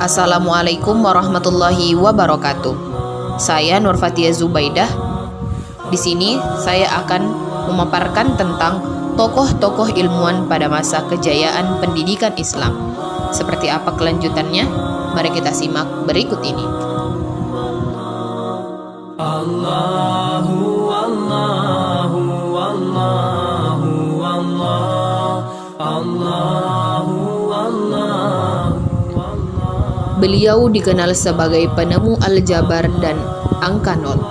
Assalamualaikum warahmatullahi wabarakatuh. Saya Nurfatia Zubaidah. Di sini saya akan memaparkan tentang tokoh-tokoh ilmuwan pada masa kejayaan pendidikan Islam. Seperti apa kelanjutannya? Mari kita simak berikut ini. Beliau dikenal sebagai penemu aljabar dan angka nol.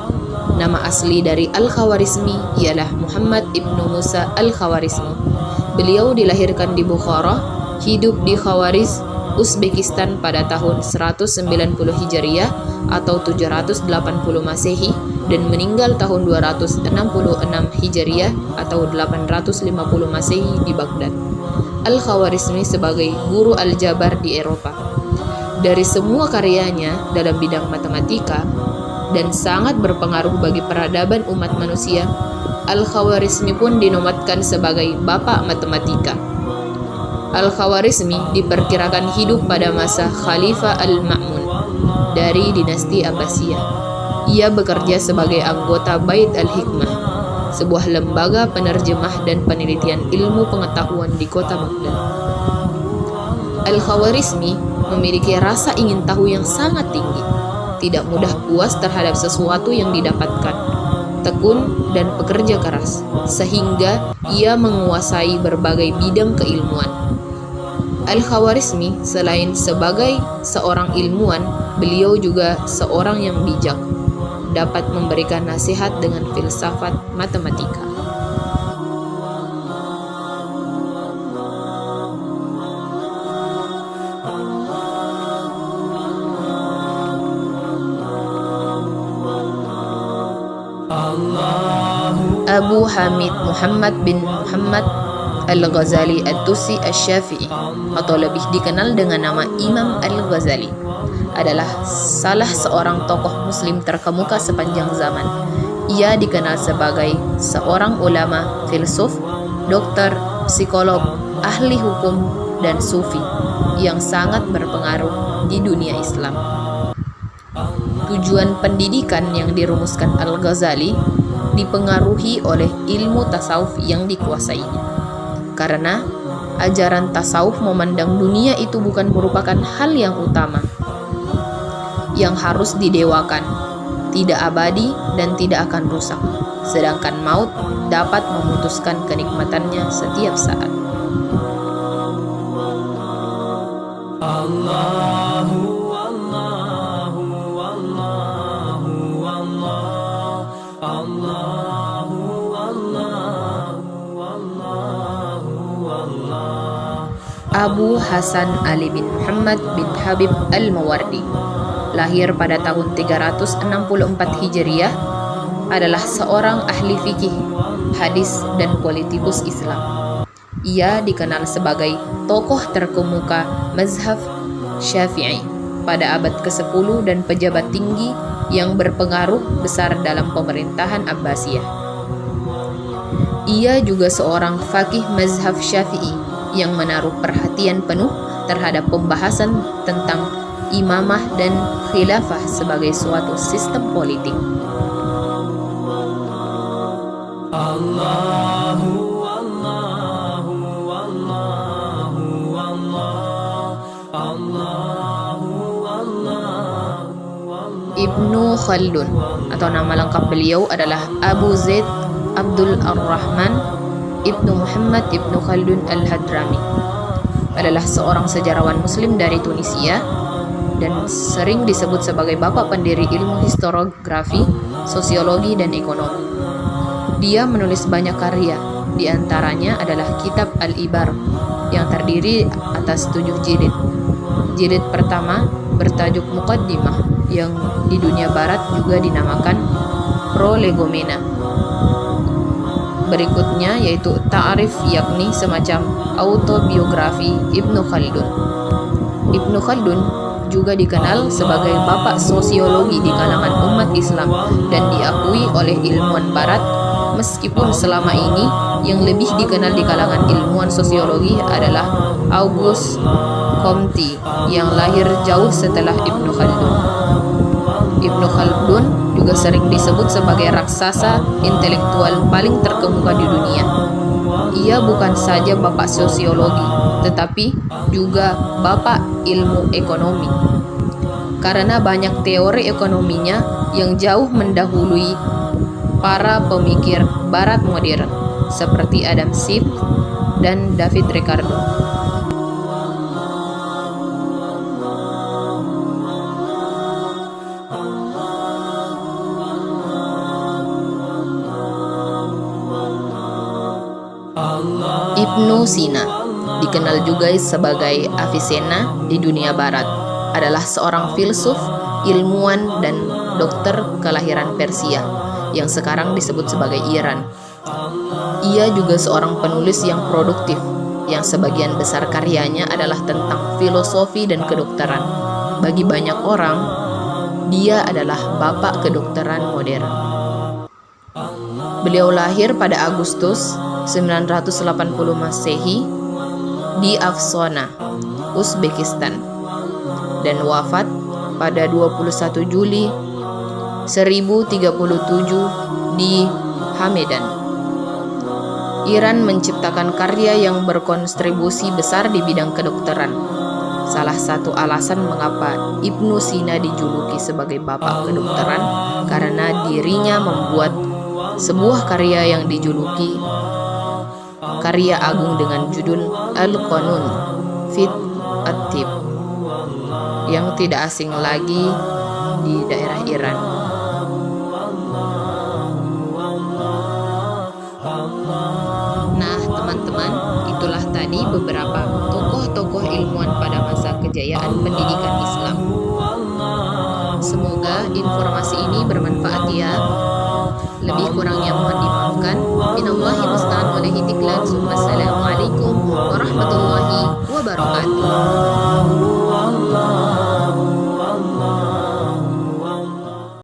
Nama asli dari Al-Khawarizmi ialah Muhammad ibnu Musa Al-Khawarizmi. Beliau dilahirkan di Bukhara, hidup di Khawariz, Uzbekistan pada tahun 190 Hijriah atau 780 Masehi dan meninggal tahun 266 Hijriah atau 850 Masehi di Baghdad. Al-Khawarizmi sebagai guru aljabar di Eropa. Dari semua karyanya dalam bidang matematika dan sangat berpengaruh bagi peradaban umat manusia, Al-Khawarizmi pun dinobatkan sebagai bapak matematika. Al-Khawarizmi diperkirakan hidup pada masa Khalifah Al-Ma'mun dari dinasti Abbasiyah. Ia bekerja sebagai anggota Bait Al-Hikmah, sebuah lembaga penerjemah dan penelitian ilmu pengetahuan di kota Baghdad. Al-Khawarizmi memiliki rasa ingin tahu yang sangat tinggi, tidak mudah puas terhadap sesuatu yang didapatkan, tekun dan pekerja keras, sehingga ia menguasai berbagai bidang keilmuan. Al-Khawarizmi selain sebagai seorang ilmuwan, beliau juga seorang yang bijak, dapat memberikan nasihat dengan filsafat matematika. Abu Hamid Muhammad bin Muhammad Al-Ghazali At-Tusi Asy-Syafi'i atau lebih dikenal dengan nama Imam Al-Ghazali adalah salah seorang tokoh muslim terkemuka sepanjang zaman. Ia dikenal sebagai seorang ulama, filsuf, dokter, psikolog, ahli hukum, dan sufi yang sangat berpengaruh di dunia Islam. Tujuan pendidikan yang dirumuskan Al-Ghazali dipengaruhi oleh ilmu tasawuf yang dikuasainya. Karena ajaran tasawuf memandang dunia itu bukan merupakan hal yang utama, yang harus didewakan, tidak abadi dan tidak akan rusak, sedangkan maut dapat memutuskan kenikmatannya setiap saat. Abu Hasan Ali bin Muhammad bin Habib Al-Mawardi, lahir pada tahun 364 Hijriah, adalah seorang ahli fikih, hadis, dan politikus Islam. Ia dikenal sebagai tokoh terkemuka mazhab Syafi'i pada abad ke-10 dan pejabat tinggi yang berpengaruh besar dalam pemerintahan Abbasiyah. Ia juga seorang faqih mazhab Syafi'i yang menaruh perhatian penuh terhadap pembahasan tentang imamah dan khilafah sebagai suatu sistem politik. Ibnu Khaldun atau nama lengkap beliau adalah Abu Zaid Abdul Ar-Rahman Ibnu Muhammad Ibnu Khaldun Al-Hadrami, adalah seorang sejarawan muslim dari Tunisia dan sering disebut sebagai bapak pendiri ilmu historiografi, sosiologi, dan ekonomi. Dia menulis banyak karya, di antaranya adalah kitab Al-Ibar yang terdiri atas 7 jilid. Jilid pertama bertajuk Muqaddimah yang di dunia barat juga dinamakan Prolegomena. Berikutnya yaitu Ta'arif, yakni semacam autobiografi Ibnu Khaldun. Ibnu Khaldun juga dikenal sebagai bapak sosiologi di kalangan umat Islam dan diakui oleh ilmuwan barat Meskipun selama ini yang lebih dikenal di kalangan ilmuwan sosiologi adalah Auguste Comte yang lahir jauh setelah Ibnu Khaldun. Ibnu Khaldun juga sering disebut sebagai raksasa intelektual paling terkemuka di dunia. Ia bukan saja bapak sosiologi, tetapi juga bapak ilmu ekonomi. Karena banyak teori ekonominya yang jauh mendahului para pemikir barat modern seperti Adam Smith dan David Ricardo. Ibnu Sina, dikenal juga sebagai Avicenna di dunia barat, adalah seorang filsuf, ilmuwan, dan dokter kelahiran Persia yang sekarang disebut sebagai Iran. Ia juga seorang penulis yang produktif, yang sebagian besar karyanya adalah tentang filosofi dan kedokteran. Bagi banyak orang, dia adalah bapak kedokteran modern. Beliau lahir pada Agustus 980 Masehi di Afsona, Uzbekistan, dan wafat pada 21 Juli 1037 di Hamedan. Iran menciptakan karya yang berkontribusi besar di bidang kedokteran. Salah satu alasan mengapa Ibnu Sina dijuluki sebagai bapak kedokteran karena dirinya membuat sebuah karya yang dijuluki karya agung dengan judul Al-Qanun Fit At-Tib, yang tidak asing lagi di daerah Iran. Nah, teman-teman, itulah tadi beberapa tokoh-tokoh ilmuwan pada masa kejayaan pendidikan Islam. Semoga informasi ini bermanfaat ya. Lebih kurangnya mohon dimaafkan. Minallahi musta'an wa alaihi tiklan. Assalamualaikum warahmatullahi wabarakatuh.